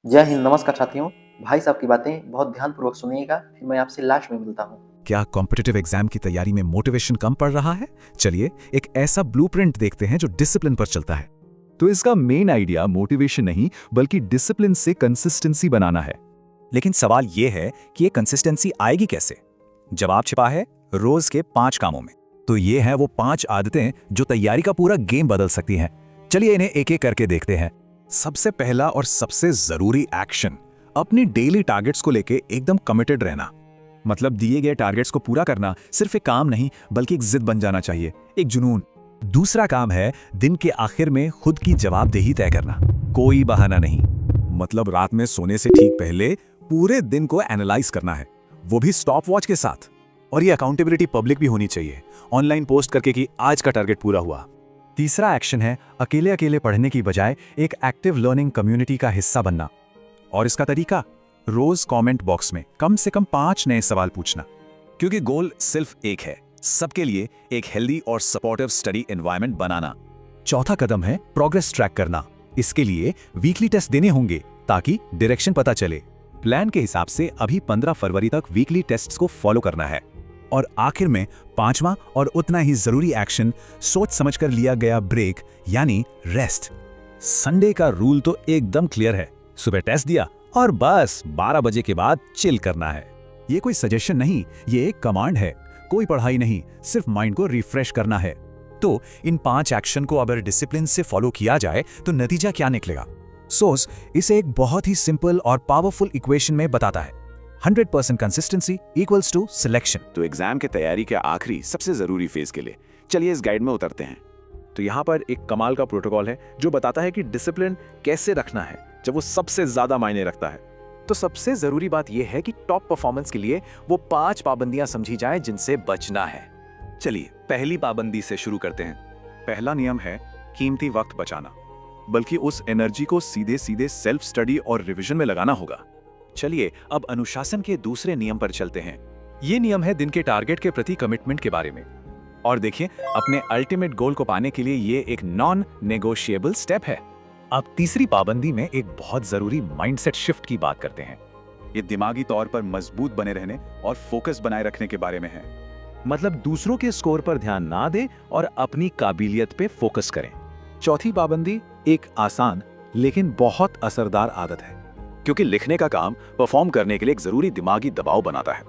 जय हिंद, नमस्कार साथियों। भाई साहब की बातें बहुत ध्यानपूर्वक सुनिएगा, फिर मैं आपसे लास्ट में मिलता हूँ। क्या कॉम्पिटिटिव एग्जाम की तैयारी में मोटिवेशन कम पड़ रहा है? चलिए एक ऐसा ब्लूप्रिंट देखते हैं जो डिसिप्लिन पर चलता है। तो इसका मेन आइडिया मोटिवेशन नहीं बल्कि डिसिप्लिन से कंसिस्टेंसी बनाना है। लेकिन सवाल यह है कि ये कंसिस्टेंसी आएगी कैसे? जवाब छिपा है रोज के 5 कामों में। तो ये हैं वो 5 आदतें जो तैयारी का पूरा गेम बदल सकती हैं। चलिए इन्हें एक एक करके देखते हैं। सबसे पहला और सबसे जरूरी एक्शन, अपनी डेली टारगेट्स को लेके एकदम कमिटेड रहना। मतलब दिए गए टारगेट्स को पूरा करना सिर्फ एक काम नहीं बल्कि एक जिद बन जाना चाहिए, एक जुनून। दूसरा काम है दिन के आखिर में खुद की जवाबदेही तय करना, कोई बहाना नहीं। मतलब रात में सोने से ठीक पहले पूरे दिन को एनालाइज करना है, वो भी स्टॉप वॉच के साथ। और ये अकाउंटेबिलिटी पब्लिक भी होनी चाहिए, ऑनलाइन पोस्ट करके कि आज का टारगेट पूरा हुआ। तीसरा एक्शन है अकेले अकेले पढ़ने की बजाय एक एक्टिव लर्निंग कम्युनिटी का हिस्सा बनना। और इसका तरीका, रोज कमेंट बॉक्स में कम से कम 5 नए सवाल पूछना, क्योंकि गोल सिर्फ एक है, सबके लिए एक हेल्दी और सपोर्टिव स्टडी एनवायरनमेंट बनाना। चौथा कदम है प्रोग्रेस ट्रैक करना। इसके लिए वीकली टेस्ट देने होंगे ताकि डायरेक्शन पता चले। प्लान के हिसाब से अभी 15 फरवरी तक वीकली टेस्ट्स को फॉलो करना है। और आखिर में 5वां और उतना ही जरूरी एक्शन, सोच समझकर लिया गया ब्रेक यानी रेस्ट। संडे का रूल तो एकदम क्लियर है, सुबह टेस्ट दिया और बस 12 बजे के बाद चिल करना है। ये कोई सजेशन नहीं, ये एक कमांड है। कोई पढ़ाई नहीं, सिर्फ माइंड को रिफ्रेश करना है। तो इन 5 एक्शन को अगर डिसिप्लिन से फॉलो किया जाए तो नतीजा क्या निकलेगा? सोस इसे एक बहुत ही सिंपल और पावरफुल इक्वेशन में बताता है। 100% कंसिस्टेंसी इक्वल्स टू सिलेक्शन। तो एग्जाम के तैयारी के आखिरी सबसे जरूरी फेज के लिए चलिए इस गाइड में उतरते हैं। तो यहाँ पर एक कमाल का प्रोटोकॉल है जो बताता है कि डिसिप्लिन कैसे रखना है जब वो सबसे ज्यादा मायने रखता है। तो सबसे जरूरी बात यह है कि टॉप परफॉर्मेंस के लिए वो 5 पाबंदियां समझी जाएं जिनसे बचना है। चलिए पहली पाबंदी से शुरू करते हैं। पहला नियम है कीमती वक्त बचाना, बल्कि उस एनर्जी को सीधे सीधे सेल्फ स्टडी और रिवीजन में लगाना होगा। चलिए अब अनुशासन के दूसरे नियम पर चलते हैं। ये नियम है दिन के टारगेट के प्रति कमिटमेंट के बारे में। और देखिए, अपने अल्टीमेट गोल को पाने के लिए ये एक नॉन नेगोशिएबल स्टेप है। अब तीसरी पाबंदी में एक बहुत जरूरी माइंडसेट शिफ्ट की बात करते हैं। ये दिमागी तौर पर मजबूत बने रहने और फोकस बनाए रखने के बारे में है। मतलब दूसरों के स्कोर पर ध्यान ना दें और अपनी काबिलियत पे फोकस करें। चौथी पाबंदी एक आसान लेकिन बहुत असरदार आदत है, क्योंकि लिखने का काम परफॉर्म करने के लिए एक जरूरी दिमागी दबाव बनाता है।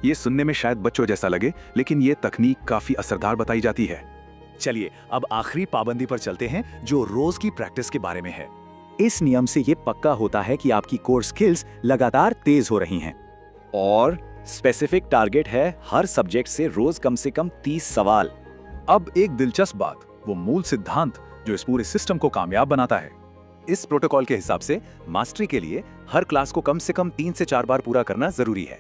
ये सुनने में शायद बच्चों जैसा लगे, लेकिन ये तकनीक काफी असरदार बताई जाती है। चलिए अब आखिरी पाबंदी पर चलते हैं जो रोज की प्रैक्टिस के बारे में है। इस नियम से ये पक्का होता है कि आपकी कोर स्किल्स लगातार तेज हो रही हैं। और स्पेसिफिक टारगेट है हर सब्जेक्ट से रोज कम से कम 30 सवाल। अब एक दिलचस्प बात, वो मूल सिद्धांत जो इस पूरे सिस्टम को कामयाब बनाता है। इस प्रोटोकॉल के हिसाब से मास्टरी के लिए हर क्लास को कम से कम 3 से 4 बार पूरा करना जरूरी है।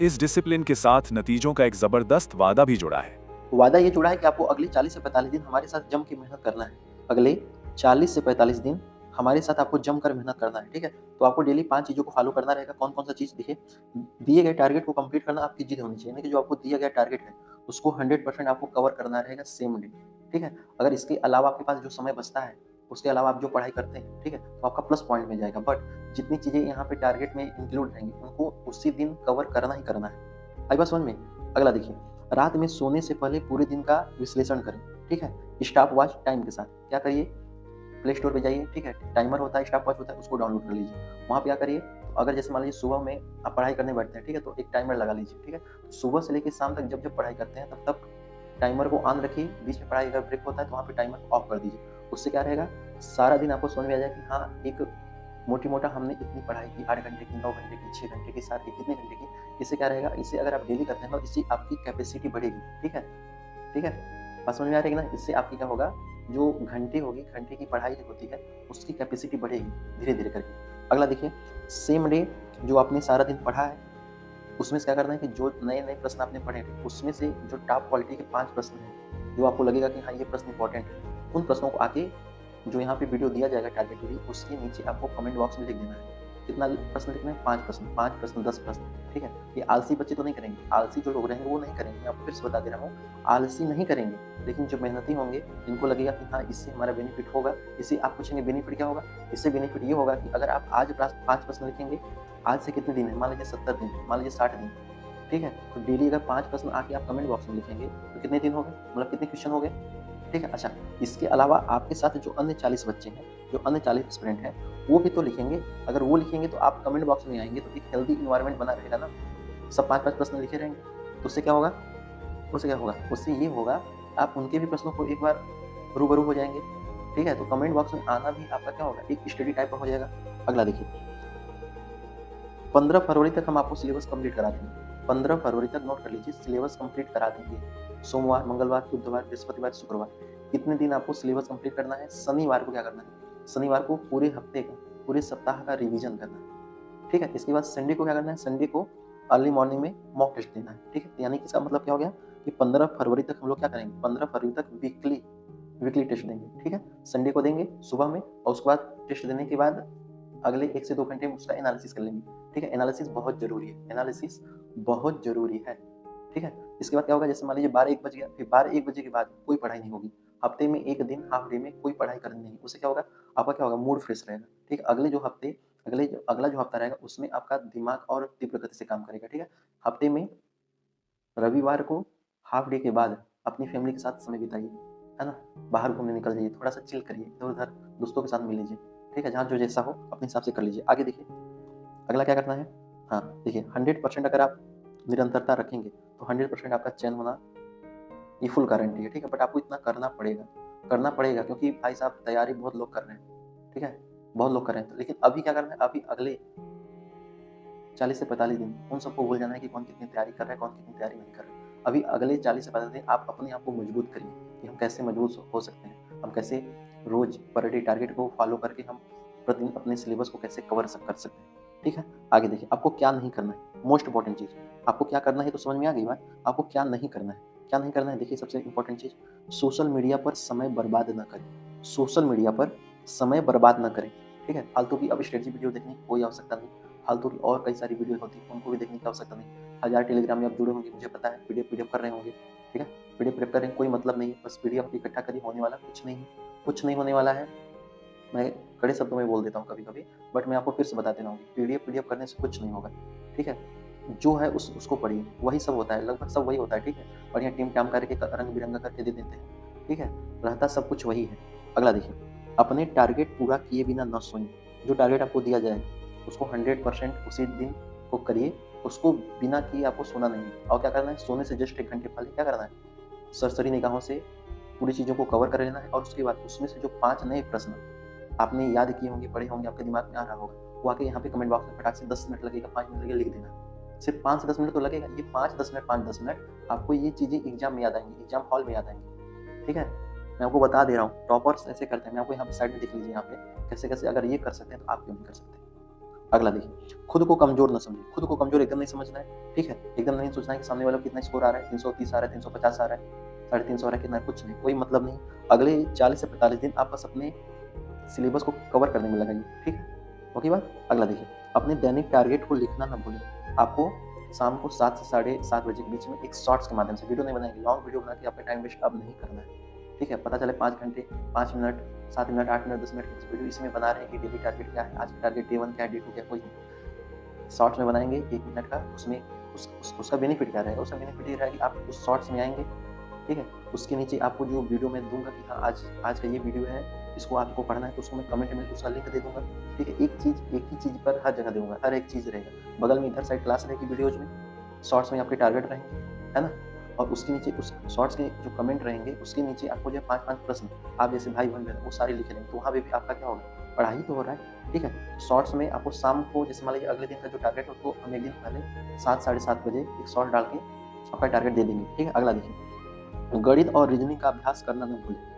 इस डिसिप्लिन के साथ नतीजों का एक जबरदस्त वादा भी जुड़ा है। वादा ये जुड़ा है कि आपको अगले 40 से 45 दिन हमारे साथ जम के मेहनत करना है। अगले 40 से 45 दिन हमारे साथ आपको जमकर मेहनत करना है, ठीक है? तो आपको डेली 5 चीज़ों को फॉलो करना रहेगा। कौन-कौन सा चीज़? देखिए, दिए गए टारगेट को कंप्लीट करना आपकी जिद होनी चाहिए, यानी कि जो आपको दिया गया टारगेट है, उसको 100% आपको कवर करना रहेगा सेम डे, ठीक है? अगर इसके अलावा आपके पास जो समय बचता है, उसके अलावा आप जो पढ़ाई करते हैं, ठीक है? तो आपका प्लस पॉइंट मिल जाएगा। बट जितनी चीज़ें यहाँ पे टारगेट में इंक्लूड रहेंगी, उनको उसी दिन कवर करना ही करना है। आई बात समझ में? अगला देखिए, रात में सोने से पहले पूरे दिन का विश्लेषण करें, ठीक है? स्टॉप वॉच टाइम के साथ क्या करिए? प्ले स्टोर पे जाइए, ठीक है? टाइमर होता है, स्टॉप वॉच होता है, उसको डाउनलोड कर लीजिए। वहाँ पे क्या करिए, अगर जैसे मान लीजिए सुबह में आप पढ़ाई करने बैठते हैं, ठीक है? तो एक टाइमर लगा लीजिए, ठीक है? सुबह से लेकर शाम तक जब जब पढ़ाई करते हैं, तब तक टाइमर को ऑन रखिए। बीच में पढ़ाई अगर ब्रेक होता है तो वहाँ पे टाइमर को ऑफ कर दीजिए। उससे क्या रहेगा, सारा दिन आपको समझ में आ जाएगा कि हाँ, एक मोटी-मोटा हमने इतनी पढ़ाई की, 8 घंटे की, 9 घंटे की, 6 घंटे की, 7 की, कितने घंटे की। इससे क्या रहेगा, इससे अगर आप डेली करते हैं तो इससे आपकी कैपेसिटी बढ़ेगी, ठीक है? ठीक है? बात समझ में आ रही है कि ना? इससे आपकी क्या होगा, जो घंटे होगी, घंटे की पढ़ाई जो होती है, उसकी कैपेसिटी बढ़ेगी धीरे-धीरे करके। अगला देखिए, सेम डे जो आपने सारा दिन पढ़ा है, उसमें से क्या करना है कि जो नए-नए प्रश्न आपने पढ़े थे, उसमें से जो टॉप क्वालिटी के 5 प्रश्न हैं, जो आपको लगेगा कि हाँ, ये प्रश्न इंपॉर्टेंट है, उन प्रश्नों को आके जो यहाँ पे वीडियो दिया जाएगा टारगेट वीडियो, उसके नीचे आपको कमेंट बॉक्स में लिख देना है। कितना प्रश्न लिखना है? 5 प्रश्न, 5 प्रश्न 10 प्रश्न, ठीक है। ये आलसी बच्चे तो नहीं करेंगे, आलसी जो लोग रहेंगे वो नहीं करेंगे। मैं आपको फिर से बता दे रहा हूँ, आलसी नहीं करेंगे, लेकिन जो मेहनती होंगे, जिनको लगेगा कि हाँ इससे हमारा बेनिफिट होगा, इससे आप पूछेंगे बेनिफिट क्या होगा? इससे बेनिफिट ये होगा कि अगर आप आज 5 प्रश्न लिखेंगे, आज से कितने दिन है? मान लीजिए 70 दिन, मान लीजिए 60 दिन, ठीक है। तो डेली अगर 5 प्रश्न आके आप कमेंट बॉक्स में लिखेंगे तो कितने दिन हो गए? मतलब कितने क्वेश्चन हो गए? ठीक है। अच्छा, इसके अलावा आपके साथ जो अन्य 40 बच्चे हैं, जो अन्य 40 स्टूडेंट हैं, वो भी तो लिखेंगे। अगर वो लिखेंगे तो आप कमेंट बॉक्स में आएंगे तो एक हेल्दी इन्वायरमेंट बना रहेगा ना। सब 5-5 प्रश्न लिखे रहेंगे तो उससे क्या होगा? उससे क्या होगा? उससे ये होगा, आप उनके भी प्रश्नों को एक बार रूबरू हो जाएंगे, ठीक है। तो कमेंट बॉक्स में आना भी आपका क्या होगा? एक स्टडी टाइप का हो जाएगा। अगला देखिए, 15 फरवरी तक हम आपको सिलेबस कंप्लीट करा देंगे। 15 फरवरी तक नोट कर लीजिए, सिलेबस कंप्लीट करा देंगे। सोमवार, मंगलवार, बुधवार, बृहस्पतिवार, शुक्रवार, कितने दिन आपको सिलेबस कंप्लीट करना है? शनिवार को क्या करना है? शनिवार को पूरे हफ्ते का, पूरे सप्ताह का रिवीजन करना है, ठीक है। इसके बाद संडे को क्या करना है? संडे को अर्ली मॉर्निंग में मॉक टेस्ट देना है, ठीक है। यानी कि इसका मतलब क्या हो गया कि 15 फरवरी तक हम लोग क्या करेंगे? 15 फरवरी तक वीकली टेस्ट देंगे, ठीक है। संडे को देंगे सुबह में, और उसके बाद टेस्ट देने के बाद अगले 1 से 2 घंटे में उसका एनालिसिस कर लेंगे, ठीक है। एनालिसिस बहुत जरूरी है, एनालिसिस बहुत जरूरी है, ठीक है। इसके बाद क्या होगा? जैसे मान लीजिए 12-1 बज गया, फिर 12-1 बजे के बाद कोई पढ़ाई नहीं होगी। हफ्ते में 1 दिन, हाफ डे में कोई पढ़ाई करनी नहीं। उससे क्या होगा? आपका क्या होगा? मूड फ्रेश रहेगा, ठीक है। अगला जो हफ्ता रहेगा उसमें आपका दिमाग और तीव्र गति से काम करेगा, ठीक है। हफ्ते में रविवार को हाफ डे के बाद अपनी फैमिली के साथ समय बिताइए, है ना। बाहर घूमने निकल जाइए, थोड़ा सा चिल करिए, इधर उधर दोस्तों के साथ मिल लीजिए, ठीक है। जहाँ जो जैसा हो अपने हिसाब से कर लीजिए। आगे देखिए, अगला क्या करना है? हाँ देखिए, 100% अगर आप निरंतरता रखेंगे तो 100% आपका चयन होना ये फुल गारंटी है, ठीक है। बट आपको इतना करना पड़ेगा क्योंकि भाई साहब तैयारी बहुत लोग कर रहे हैं, ठीक है, बहुत लोग कर रहे हैं। तो लेकिन अभी क्या करना है? अभी अगले 40 से 45 दिन उन सबको भूल जाना है कि कौन कितनी तैयारी कर रहा है, कौन कितनी तैयारी नहीं कर रहा है। अभी अगले 40 से 45 दिन आप अपने आप को मजबूत करिए कि हम कैसे मजबूत हो सकते हैं, हम कैसे रोज पर डे टारगेट को फॉलो करके हम प्रतिदिन अपने सिलेबस को कैसे कर सकते हैं, ठीक है। आगे देखिए, आपको क्या नहीं करना है? मोस्ट इंपॉर्टेंट चीज़, आपको क्या करना है तो समझ में आ गई बात। आपको क्या नहीं करना है? क्या नहीं करना है? देखिए, सबसे इंपॉर्टेंट चीज़, सोशल मीडिया पर समय बर्बाद ना करें। सोशल मीडिया पर समय बर्बाद ना करें, ठीक है। फालतू की अब स्ट्रेटजी वीडियो देखने की कोई आवश्यकता नहीं। फालतू की और कई सारी वीडियो होती है, उनको भी देखने की आवश्यकता नहीं। 1000 टेलीग्राम में आप जुड़े होंगे, मुझे पता है, पीडीएफ कर रहे होंगे, ठीक है। पीडीएफ कर रहे हैं, कोई मतलब नहीं है, बस पीडीएफ इकट्ठा करिए, होने वाला कुछ नहीं है, कुछ नहीं होने वाला है। मैं कड़े शब्दों में बोल देता हूँ कभी-कभी, बट मैं आपको फिर से बता दे रहा हूँ कि पीडीएफ करने से कुछ नहीं होगा, ठीक है। जो है उसको पढ़िए, वही सब होता है, लगभग सब वही होता है, ठीक है। बढ़िया टीम-टाम करके रंग-बिरंगा करके दे देते हैं, ठीक है। रहता सब कुछ वही है। अगला देखिए, अपने टारगेट पूरा किए बिना न सोइए। जो टारगेट आपको दिया जाएगा उसको 100% उसी दिन को करिए, उसको बिना किए आपको सोना नहीं है। और क्या करना है? सोने से जस्ट 1 घंटे पहले क्या करना है? सरसरी निगाहों से पूरी चीज़ों को कवर कर लेना है, और उसके बाद उसमें से जो 5 नए प्रश्न आपने याद किए होंगे, पढ़े होंगे, आपके दिमाग में आ रहा होगा, वो आके यहाँ पे कमेंट बॉक्स में फटाक से 10 मिनट लगेगा, 5 मिनट लगेगा, लिख देना। सिर्फ 5 से 10 मिनट तो लगेगा। ये 5-10 मिनट आपको ये चीज़ें एग्जाम में याद आएंगी, एग्जाम हॉल में याद आएंगी, ठीक है। मैं आपको बता दे रहा हूँ, टॉपर्स ऐसे करते हैं। मैं आपको यहाँ पे साइड में दिख लीजिए, यहाँ पे कैसे अगर ये कर सकते हैं तो आप क्यों नहीं कर सकते। अगला देखिए, खुद को कमजोर न समझिए। खुद को कमजोर एकदम नहीं समझना है, ठीक है। एकदम नहीं सोचना है कि सामने वाला कितना स्कोर आ रहा है, 330 आ रहा है, 350 आ रहा है, 350 आ रहा है, कितना, कुछ नहीं, कोई मतलब नहीं। अगले 40 से 45 दिन आप बस अपने सिलेबस को कवर करने में लगाइए, ठीक है। ओके बात। अगला देखिए, अपने दैनिक टारगेट को लिखना ना भूलें। आपको शाम को 7 से साढ़े 7 बजे के बीच में एक शॉर्ट्स के माध्यम से, वीडियो नहीं बनाएंगे, लॉन्ग वीडियो बना के आपका टाइम वेस्ट अब नहीं करना है, ठीक है। पता चले 5 घंटे, 5 मिनट, 7 मिनट, 8 मिनट, 10 मिनट की वीडियो इसमें बना रहे हैं कि डेली टारगेट क्या है, आज का टारगेट डे 1 क्या है, डे 2 क्या है, कोई नहीं। शॉर्ट्स में बनाएंगे 1 मिनट का, उसमें उसका बेनिफिट क्या रहेगा? उसका बेनिफिट ये रहेगा कि आप उस शॉर्ट्स में आएंगे, ठीक है। उसके नीचे आपको जो वीडियो मैं दूंगा कि हाँ आज का ये वीडियो है, इसको आपको पढ़ना है, तो उसको मैं कमेंट में उसका लिंक दे दूंगा, ठीक है। एक ही चीज़ पर हर जगह दूंगा, हर एक चीज़ रहेगा। बगल में इधर साइड क्लास रहेगी वीडियोज में, शॉर्ट्स में आपके टारगेट रहेंगे, है ना। और उसके नीचे उस शॉर्ट्स के जो कमेंट रहेंगे उसके नीचे आपको जो 5-5 प्रश्न आप जैसे भाई बहन वो सारे लिखे रहेंगे, तो वहाँ पे भी आपका क्या होगा? पढ़ाई तो हो रहा है, ठीक है। शॉर्ट्स में आपको शाम को, जैसे मान लीजिए अगले दिन का जो टारगेट है उसको हम एक दिन पहले 7 साढ़े 7 बजे एक शॉर्ट डाल के आपका टारगेट दे देंगे, ठीक है। अगला देखिए, गणित और रीजनिंग का अभ्यास करना न भूलें।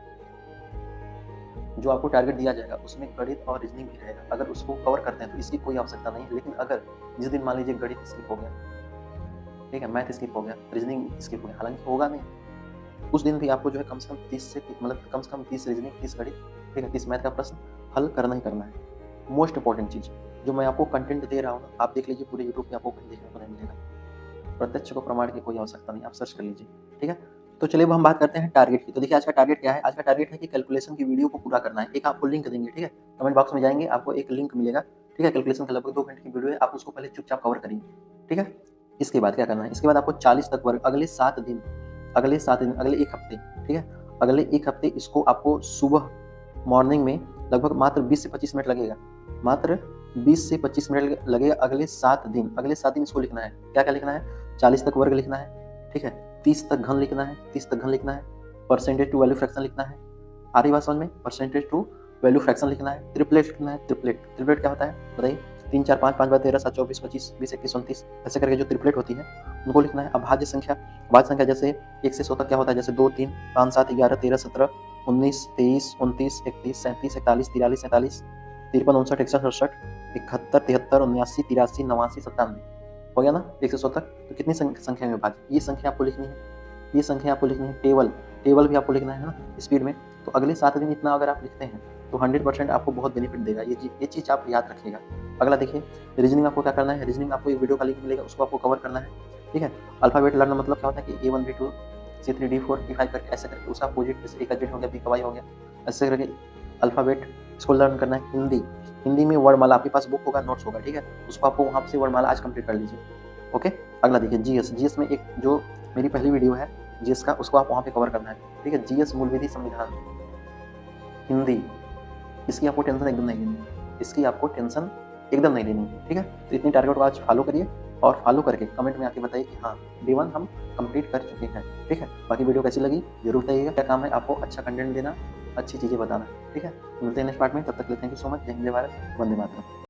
जो आपको टारगेट दिया जाएगा उसमें गणित और रीजनिंग भी रहेगा। अगर उसको कवर करते हैं तो इसकी कोई आवश्यकता नहीं है। लेकिन अगर जिस दिन मान लीजिए गणित स्किप हो गया, ठीक है, मैथ स्किप हो गया, रीजनिंग स्किप हो गया, हालांकि होगा नहीं, उस दिन भी आपको जो है कम से कम 30 रीजनिंग, 30 गणित, ठीक है, 30 मैथ का प्रश्न हल करना ही करना है। मोस्ट इंपॉर्टेंट चीज़, जो मैं आपको कंटेंट दे रहा हूँ ना, आप देख लीजिए पूरे यूट्यूब पे आपको कहीं देखने को नहीं मिलेगा। प्रत्यक्ष को प्रमाण की कोई आवश्यकता नहीं, आप सर्च कर लीजिए, ठीक है। तो चलिए अब हम बात करते हैं टारगेट की। तो देखिए आज का टारगेट क्या है? आज का टारगेट है कि कैलकुलेशन की वीडियो को पूरा करना है। एक आपको लिंक देंगे, ठीक है, कमेंट बॉक्स में जाएंगे, आपको एक लिंक मिलेगा, ठीक है। कैलकुलेशन का लगभग 2 घंटे की वीडियो है, आप उसको पहले चुपचाप कवर करिए, ठीक है। इसके बाद क्या करना है? इसके बाद आपको 40 तक वर्ग अगले 7 दिन, अगले 1 हफ्ते, ठीक है, अगले 1 हफ्ते इसको आपको सुबह मॉर्निंग में लगभग मात्र 20 से 25 मिनट लगेगा, मात्र 20 से 25 मिनट लगेगा अगले 7 दिन। अगले 7 दिन इसको लिखना है। क्या-क्या लिखना है? 40 तक वर्ग लिखना है, ठीक है, 30 तक घन लिखना है, 30 तक घन लिखना है, परसेंटेज टू वैल्यू फ्रैक्शन लिखना है। आ रही बात समझ में? परसेंटेज टू वैल्यू फ्रैक्शन लिखना है, ट्रिपलेट लिखना है। ट्रिपलेट ट्रिपलेट क्या होता है बताइए? 3 4 5 5 बाय 13 7 24 25 20 21 29 ऐसे करके जो ट्रिपलेट होती है उनको लिखना है। अब भाज्य संख्या जैसे 1 से 100 तक क्या होता है? जैसे 2 3 5 7 11 13 17 19 23 29 31 37 41 43 47 53 59 61 67 71 73 79 83 89 97 हो गया ना 1 से 100 तक। तो कितनी संख्या में विभाजित? ये संख्या आपको लिखनी है, ये संख्या आपको लिखनी है। टेबल भी आपको लिखना है ना स्पीड में। तो अगले 7 दिन इतना अगर आप लिखते हैं तो 100% आपको बहुत बेनिफिट देगा। ये चीज़ आप याद रखिएगा। अगला देखिए रीजनिंग आपको क्या करना है? रीजनिंग आपको एक वीडियो का लिंक मिलेगा, उसको आपको कवर करना है, ठीक है। अल्फाबेट लर्न मतलब क्या होता है कि A1 B2 C3 D4 E5 करके ऐसे करके उसका अपोजिट, जैसे A का Z हो गया, B का Y हो गया, ऐसे करके अल्फाबेट इसको लर्न करना है। हिंदी में वर्णमाला, आपके पास बुक होगा, नोट्स होगा, ठीक है, उसको आपको वहाँ से वर्णमाला आज कंप्लीट कर लीजिए, ओके। अगला देखिए जीएस में एक जो मेरी पहली वीडियो है जीएस का, उसको आप वहाँ पे कवर करना है, ठीक है। जीएस मूल विधि संविधान हिंदी, इसकी आपको टेंशन एकदम नहीं लेनी, इसकी आपको टेंशन एकदम नहीं लेनी, ठीक है। तो इतनी टारगेट को आज फॉलो करिए और फॉलो करके कमेंट में आके बताइए कि हाँ D1 हम कंप्लीट कर चुके हैं, ठीक है। बाकी वीडियो कैसी लगी जरूर बताइएगा। क्या काम है आपको? अच्छा कंटेंट देना, अच्छी चीज़ें बताना, ठीक है। मिलते हैं नेक्स्ट पार्ट में, तब तक के लिए थैंक यू सो मच। जय हिंद, जय भारत, वंदे मातरम।